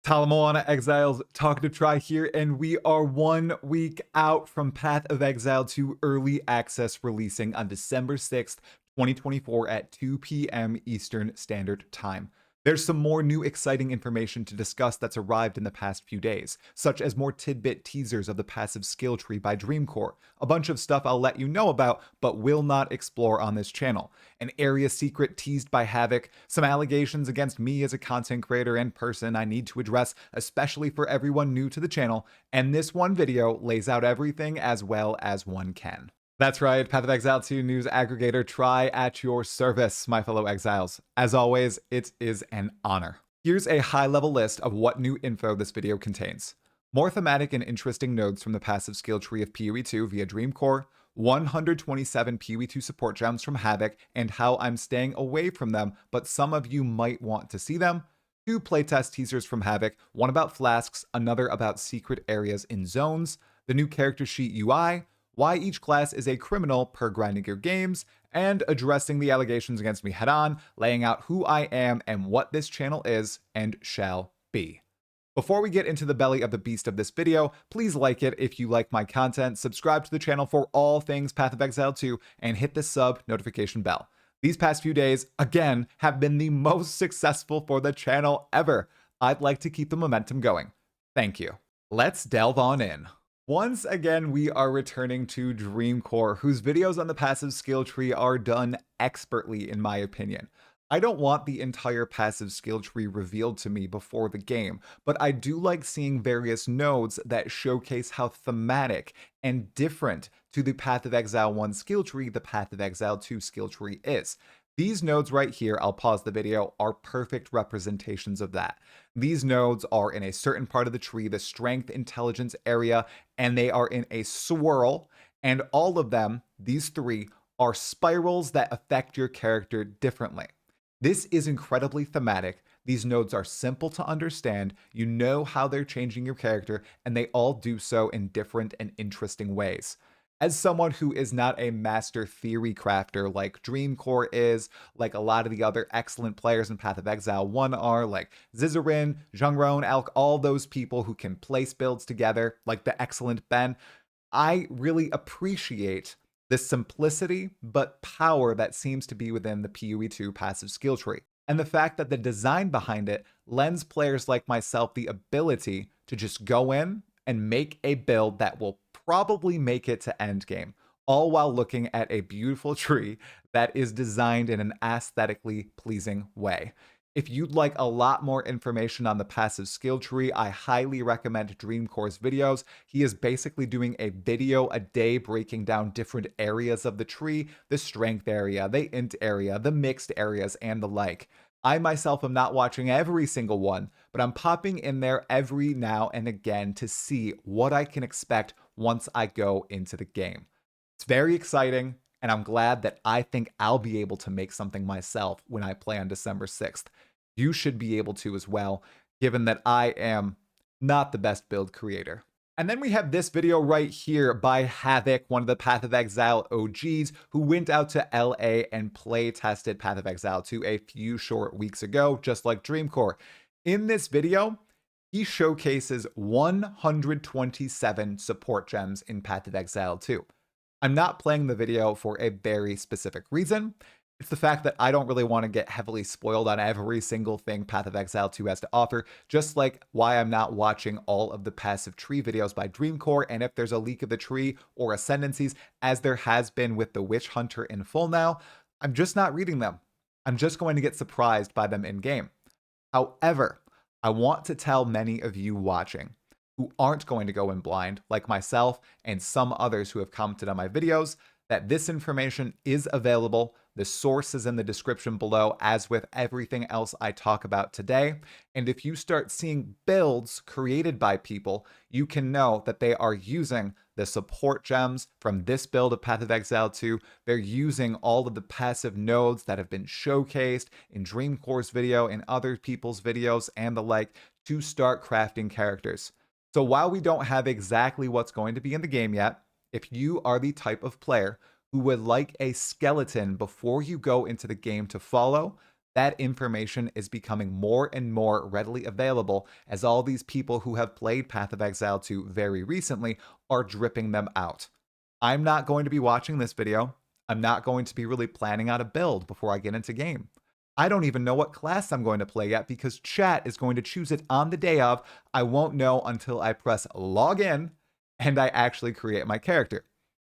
Talamona Exile's Talkative here, and we are 1 week out from Path of Exile to early access releasing on December 6th, 2024 at 2 p.m. Eastern Standard Time. There's some more new exciting information to discuss that's arrived in the past few days, such as more tidbit teasers of the passive skill tree by Dreamcore, a bunch of stuff I'll let you know about but will not explore on this channel, an area secret teased by Havoc, some allegations against me as a content creator and person I need to address, especially for everyone new to the channel, and this one video lays out everything as well as one can. That's right, Path of Exile 2 news aggregator, try at your service, my fellow exiles. As always, it is an honor. Here's a high-level list of what new info this video contains. More thematic and interesting nodes from the passive skill tree of PoE2 via Dreamcore, 127 PoE2 support gems from Havoc, and how I'm staying away from them, but some of you might want to see them. 2 playtest teasers from Havoc, one about Flasks, another about secret areas in zones, the new character sheet UI, why each class is a criminal per Grinding Gear Games, and addressing the allegations against me head on, laying out who I am and what this channel is and shall be. Before we get into the belly of the beast of this video, please like it if you like my content, subscribe to the channel for all things Path of Exile 2, and hit the sub notification bell. These past few days, again, have been the most successful for the channel ever. I'd like to keep the momentum going. Thank you. Let's delve on in. Once again, we are returning to Dreamcore, whose videos on the passive skill tree are done expertly, in my opinion. I don't want the entire passive skill tree revealed to me before the game, but I do like seeing various nodes that showcase how thematic and different to the Path of Exile 1 skill tree the Path of Exile 2 skill tree is. These nodes right here, I'll pause the video, are perfect representations of that. These nodes are in a certain part of the tree, the strength intelligence area, and they are in a swirl, and all of them, these 3, are spirals that affect your character differently. This is incredibly thematic. These nodes are simple to understand, you know how they're changing your character, and they all do so in different and interesting ways. As someone who is not a master theory crafter like Dreamcore is, like a lot of the other excellent players in Path of Exile 1 are, like Zizarin, Zhongron, Alk, all those people who can place builds together, like the excellent Ben, I really appreciate the simplicity but power that seems to be within the PoE2 passive skill tree, and the fact that the design behind it lends players like myself the ability to just go in and make a build that will probably make it to endgame, all while looking at a beautiful tree that is designed in an aesthetically pleasing way. If you'd like a lot more information on the passive skill tree, I highly recommend Dreamcore's videos. He is basically doing a video a day breaking down different areas of the tree, the strength area, the int area, the mixed areas, and the like. I myself am not watching every single one, but I'm popping in there every now and again to see what I can expect once I go into the game. It's very exciting, and I'm glad that I think I'll be able to make something myself when I play on December 6th. You should be able to as well, given that I am not the best build creator. And then we have this video right here by Havoc, one of the Path of Exile OGs, who went out to LA and play tested Path of Exile 2 a few short weeks ago, just like Dreamcore. In this video, he showcases 127 support gems in Path of Exile 2. I'm not playing the video for a very specific reason. It's the fact that I don't really want to get heavily spoiled on every single thing Path of Exile 2 has to offer, just like why I'm not watching all of the passive tree videos by Dreamcore, and if there's a leak of the tree or ascendancies, as there has been with the Witch Hunter in full now, I'm just not reading them. I'm just going to get surprised by them in-game. However, I want to tell many of you watching who aren't going to go in blind, like myself and some others who have commented on my videos, that this information is available. The source is in the description below, as with everything else I talk about today. And if you start seeing builds created by people, you can know that they are using the support gems from this build of Path of Exile 2. They're using all of the passive nodes that have been showcased in Dreamcore's video, in other people's videos, and the like, to start crafting characters. So while we don't have exactly what's going to be in the game yet, if you are the type of player who would like a skeleton before you go into the game to follow, that information is becoming more and more readily available as all these people who have played Path of Exile 2 very recently are dripping them out. I'm not going to be watching this video. I'm not going to be really planning out a build before I get into game. I don't even know what class I'm going to play yet because chat is going to choose it on the day of. I won't know until I press login and I actually create my character.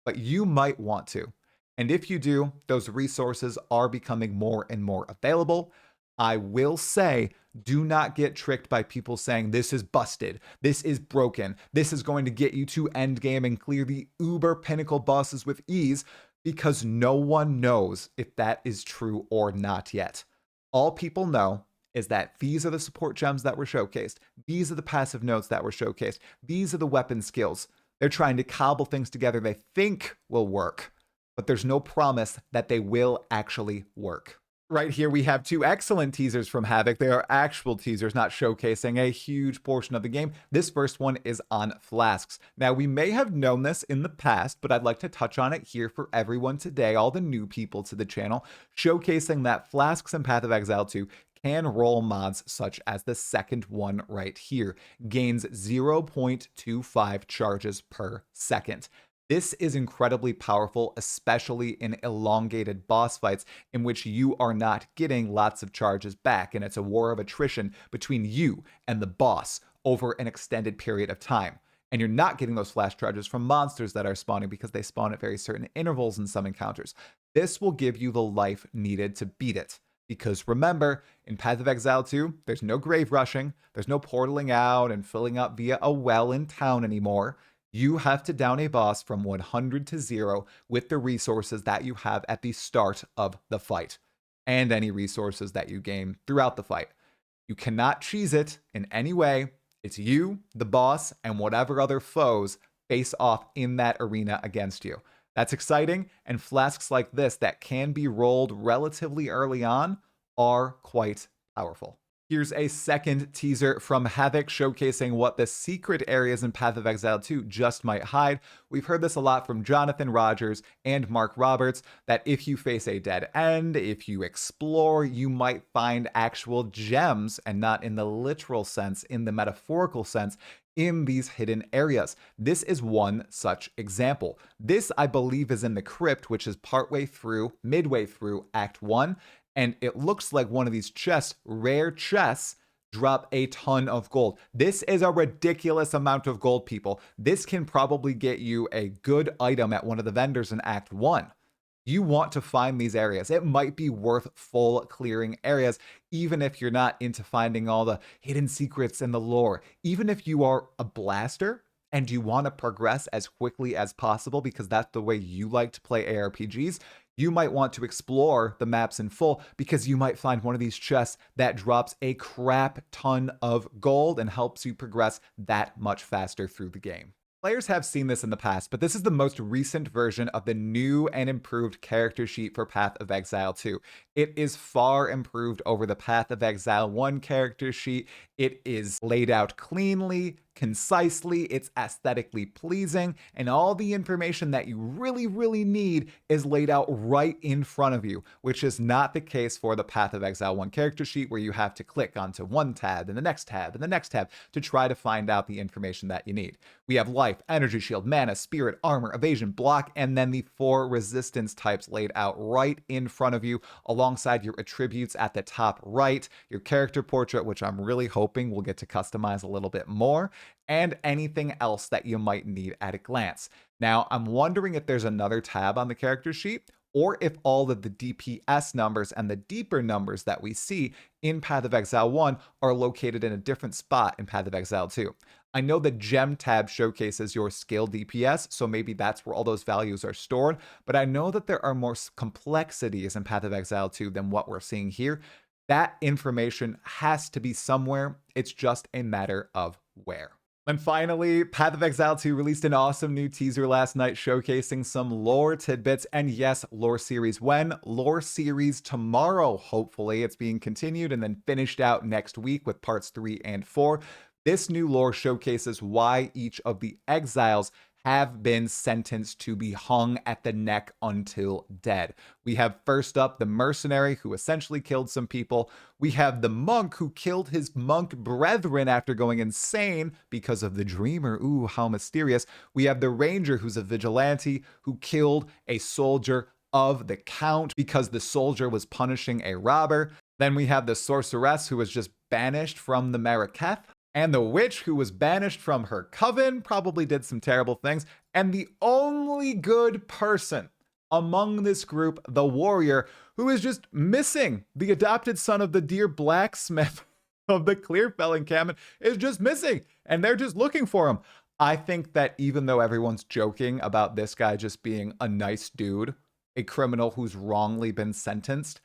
But you might want to. And if you do, those resources are becoming more and more available. I will say, do not get tricked by people saying this is busted, this is broken, this is going to get you to end game and clear the uber pinnacle bosses with ease, because no one knows if that is true or not yet. All people know is that these are the support gems that were showcased, these are the passive notes that were showcased, these are the weapon skills. They're trying to cobble things together they think will work, but there's no promise that they will actually work. Right here, we have two excellent teasers from Havoc. They are actual teasers, not showcasing a huge portion of the game. This first one is on Flasks. Now, we may have known this in the past, but I'd like to touch on it here for everyone today, all the new people to the channel, showcasing that Flasks and Path of Exile 2 can roll mods such as the second one right here. Gains 0.25 charges per second. This is incredibly powerful, especially in elongated boss fights in which you are not getting lots of charges back, and it's a war of attrition between you and the boss over an extended period of time. And you're not getting those flash charges from monsters that are spawning because they spawn at very certain intervals in some encounters. This will give you the life needed to beat it. Because remember, in Path of Exile 2, there's no grave rushing, there's no portaling out and filling up via a well in town anymore. You have to down a boss from 100 to 0 with the resources that you have at the start of the fight, and any resources that you gain throughout the fight. You cannot cheese it in any way. It's you, the boss, and whatever other foes face off in that arena against you. That's exciting, and flasks like this that can be rolled relatively early on are quite powerful. Here's a second teaser from Havoc showcasing what the secret areas in Path of Exile 2 just might hide. We've heard this a lot from Jonathan Rogers and Mark Roberts, that if you face a dead end, if you explore, you might find actual gems, and not in the literal sense, in the metaphorical sense, in these hidden areas. This is one such example. This, I believe, is in the crypt, which is midway through Act 1. And it looks like one of these chests, rare chests, drop a ton of gold. This is a ridiculous amount of gold, people. This can probably get you a good item at one of the vendors in Act 1. You want to find these areas. It might be worth full clearing areas, even if you're not into finding all the hidden secrets and the lore. Even if you are a blaster and you want to progress as quickly as possible because that's the way you like to play ARPGs, you might want to explore the maps in full because you might find one of these chests that drops a crap ton of gold and helps you progress that much faster through the game. Players have seen this in the past, but this is the most recent version of the new and improved character sheet for Path of Exile 2. It is far improved over the Path of Exile 1 character sheet. It is laid out cleanly, concisely, it's aesthetically pleasing, and all the information that you really need is laid out right in front of you, which is not the case for the Path of Exile 1 character sheet, where you have to click onto one tab and the next tab and the next tab to try to find out the information that you need. We have life, energy shield, mana, spirit, armor, evasion, block, and then the 4 resistance types laid out right in front of you, alongside your attributes at the top right, your character portrait, which I'm really hoping we'll get to customize a little bit more, and anything else that you might need at a glance. Now, I'm wondering if there's another tab on the character sheet, or if all of the DPS numbers and the deeper numbers that we see in Path of Exile 1 are located in a different spot in Path of Exile 2. I know the gem tab showcases your skill DPS, so maybe that's where all those values are stored, but I know that there are more complexities in Path of Exile 2 than what we're seeing here. That information has to be somewhere. It's just a matter of where. And finally, Path of Exile 2 released an awesome new teaser last night showcasing some lore tidbits. And yes, lore series when? Lore series tomorrow, hopefully. It's being continued and then finished out next week with parts 3 and 4. This new lore showcases why each of the exiles have been sentenced to be hung at the neck until dead. We have first up the mercenary who essentially killed some people. We have the monk who killed his monk brethren after going insane because of the dreamer. Ooh, how mysterious. We have the ranger who's a vigilante who killed a soldier of the count because the soldier was punishing a robber. Then we have the sorceress who was just banished from the Maraketh. And the witch who was banished from her coven, probably did some terrible things. And the only good person among this group, the warrior, who is just missing. The adopted son of the dear blacksmith of the Clearfell encampment is just missing. And they're just looking for him. I think that even though everyone's joking about this guy just being a nice dude, a criminal who's wrongly been sentenced,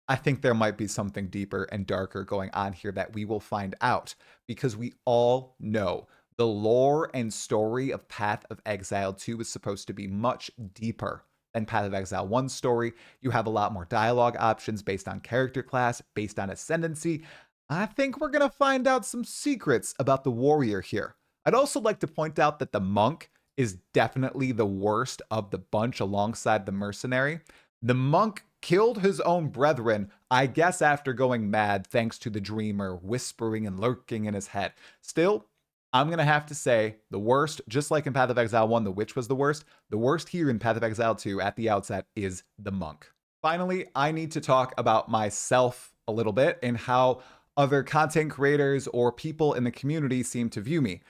I think there might be something deeper and darker going on here that we will find out, because we all know the lore and story of Path of Exile 2 is supposed to be much deeper than Path of Exile 1's story. You have a lot more dialogue options based on character class, based on ascendancy. I think we're going to find out some secrets about the warrior here. I'd also like to point out that the monk is definitely the worst of the bunch alongside the mercenary. The monk killed his own brethren, I guess after going mad thanks to the dreamer whispering and lurking in his head. Still, I'm going to have to say the worst, just like in Path of Exile 1, the witch was the worst here in Path of Exile 2 at the outset is the monk. Finally, I need to talk about myself a little bit and how other content creators or people in the community seem to view me.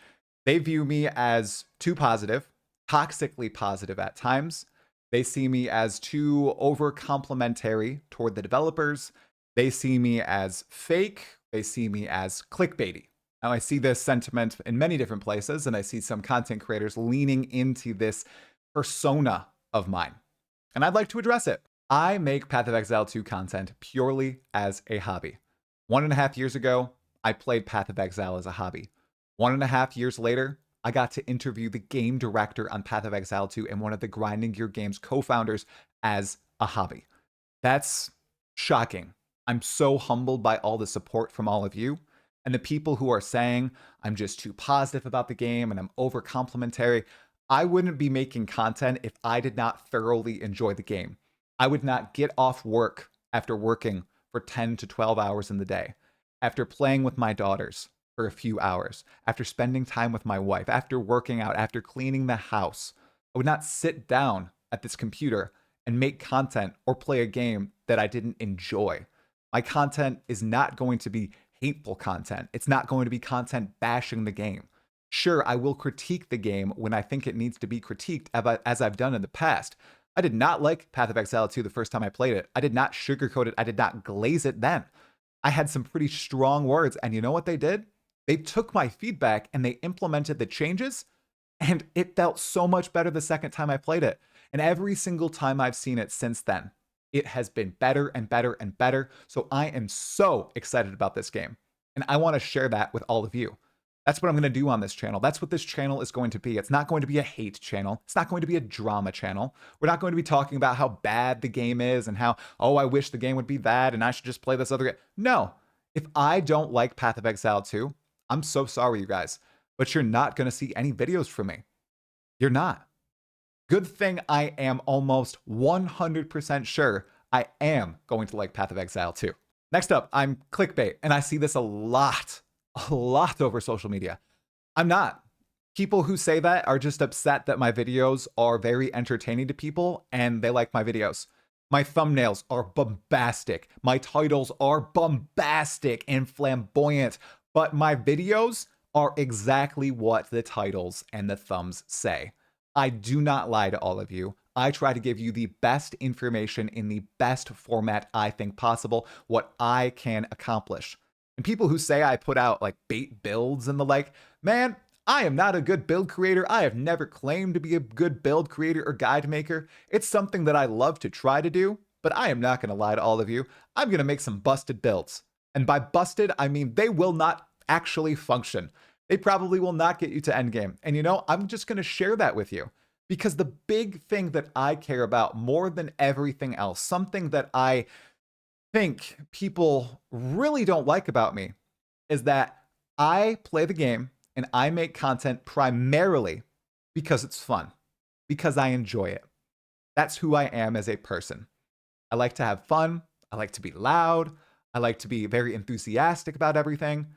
They view me as too positive, toxically positive at times. They see me as too over complimentary toward the developers. They see me as fake. They see me as clickbaity. Now, I see this sentiment in many different places, and I see some content creators leaning into this persona of mine. And I'd like to address it. I make Path of Exile 2 content purely as a hobby. 1.5 years ago, I played Path of Exile as a hobby. 1.5 years later, I got to interview the game director on Path of Exile 2 and one of the Grinding Gear Games co-founders as a hobby. That's shocking. I'm so humbled by all the support from all of you and the people who are saying I'm just too positive about the game and I'm over complimentary. I wouldn't be making content if I did not thoroughly enjoy the game. I would not get off work after working for 10 to 12 hours in the day, after playing with my daughters for a few hours, after spending time with my wife, after working out, after cleaning the house. I would not sit down at this computer and make content or play a game that I didn't enjoy. My content is not going to be hateful content. It's not going to be content bashing the game. Sure, I will critique the game when I think it needs to be critiqued, as I've done in the past. I did not like Path of Exile 2 the first time I played it. I did not sugarcoat it. I did not glaze it then. I had some pretty strong words, and you know what they did? They took my feedback and they implemented the changes, and it felt so much better the second time I played it. And every single time I've seen it since then, it has been better and better and better. So I am so excited about this game, and I want to share that with all of you. That's what I'm going to do on this channel. That's what this channel is going to be. It's not going to be a hate channel. It's not going to be a drama channel. We're not going to be talking about how bad the game is and how, oh, I wish the game would be bad and I should just play this other game. No. If I don't like Path of Exile 2, I'm so sorry, you guys, but you're not going to see any videos from me. You're not. Good thing I am almost 100% sure I am going to like Path of Exile 2. Next up, I'm clickbait, and I see this a lot over social media. I'm not. People who say that are just upset that my videos are very entertaining to people and they like my videos. My thumbnails are bombastic. My titles are bombastic and flamboyant. But my videos are exactly what the titles and the thumbs say. I do not lie to all of you. I try to give you the best information in the best format I think possible, what I can accomplish. And people who say I put out like bait builds and the like, man, I am not a good build creator. I have never claimed to be a good build creator or guide maker. It's something that I love to try to do, but I am not going to lie to all of you. I'm going to make some busted builds. And by busted, I mean they will not actually function. They probably will not get you to endgame. And you know, I'm just going to share that with you because the big thing that I care about more than everything else, something that I think people really don't like about me, is that I play the game and I make content primarily because it's fun, because I enjoy it. That's who I am as a person. I like to have fun. I like to be loud. I like to be very enthusiastic about everything.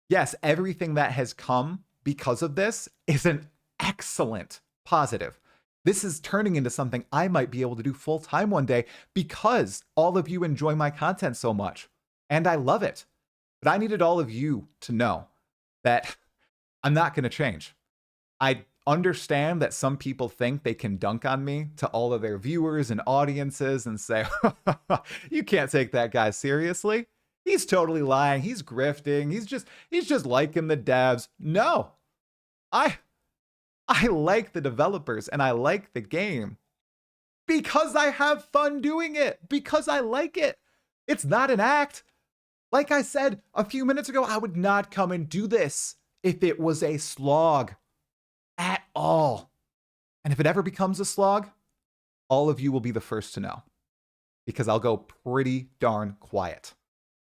Yes, everything that has come because of this is an excellent positive. This is turning into something I might be able to do full time one day because all of you enjoy my content so much. And I love it. But I needed all of you to know that I'm not going to change. I understand that some people think they can dunk on me to all of their viewers and audiences and say, you can't take that guy seriously. He's totally lying. He's grifting. He's just liking the devs. No. I like the developers and I like the game because I have fun doing it, because I like it. It's not an act. Like I said a few minutes ago, I would not come and do this if it was a slog at all. And if it ever becomes a slog, all of you will be the first to know because I'll go pretty darn quiet.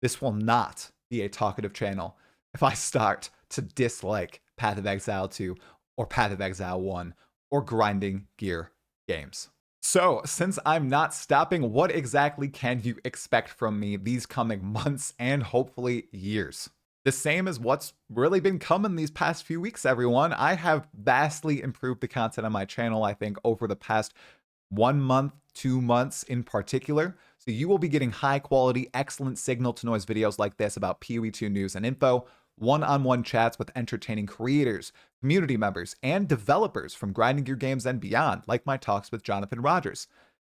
This will not be a talkative channel if I start to dislike Path of Exile 2 or Path of Exile 1 or grinding gear games. So, since I'm not stopping, what exactly can you expect from me these coming months and hopefully years? The same as what's really been coming these past few weeks, everyone. I have vastly improved the content on my channel, I think, over the past 1 month, 2 months in particular. So you will be getting high quality, excellent signal to noise videos like this about PoE2 news and info, one-on-one chats with entertaining creators, community members, and developers from grinding gear games and beyond, like my talks with Jonathan Rogers.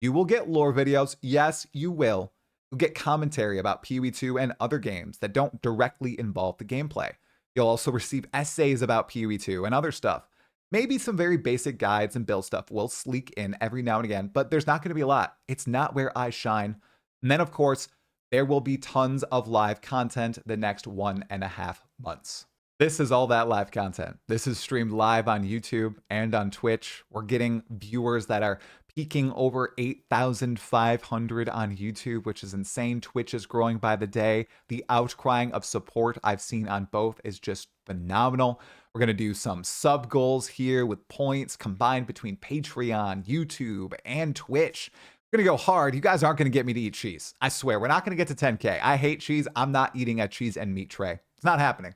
You will get lore videos. Yes, you will. You'll get commentary about PoE2 and other games that don't directly involve the gameplay. You'll also receive essays about PoE2 and other stuff. Maybe some very basic guides and build stuff will sleek in every now and again, but there's not going to be a lot. It's not where I shine. And then, of course, there will be tons of live content the next 1.5 months. This is all that live content. This is streamed live on YouTube and on Twitch. We're getting viewers that are peaking over 8,500 on YouTube, which is insane. Twitch is growing by the day. The outcrying of support I've seen on both is just phenomenal. We're going to do some sub goals here with points combined between Patreon, YouTube, and Twitch. We're going to go hard. You guys aren't going to get me to eat cheese. I swear, we're not going to get to 10K. I hate cheese. I'm not eating a cheese and meat tray. It's not happening.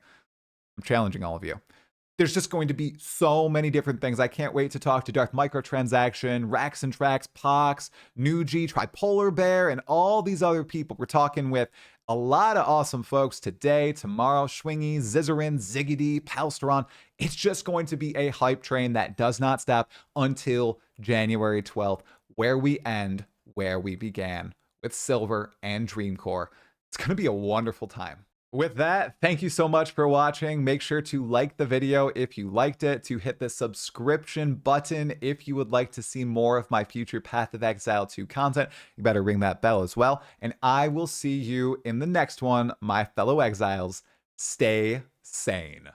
I'm challenging all of you. There's just going to be so many different things. I can't wait to talk to Dark Microtransaction, Racks and Tracks, Pox, Nuji, Tripolar Bear, and all these other people. We're talking with a lot of awesome folks today, tomorrow, Schwingy, Zizarin, Ziggity, Palsteron. It's just going to be a hype train that does not stop until January 12th, where we end where we began with Silver and Dreamcore. It's going to be a wonderful time. With that, thank you so much for watching. Make sure to like the video if you liked it, to hit the subscription button if you would like to see more of my future Path of Exile 2 content. You better ring that bell as well. And I will see you in the next one, my fellow exiles. Stay sane.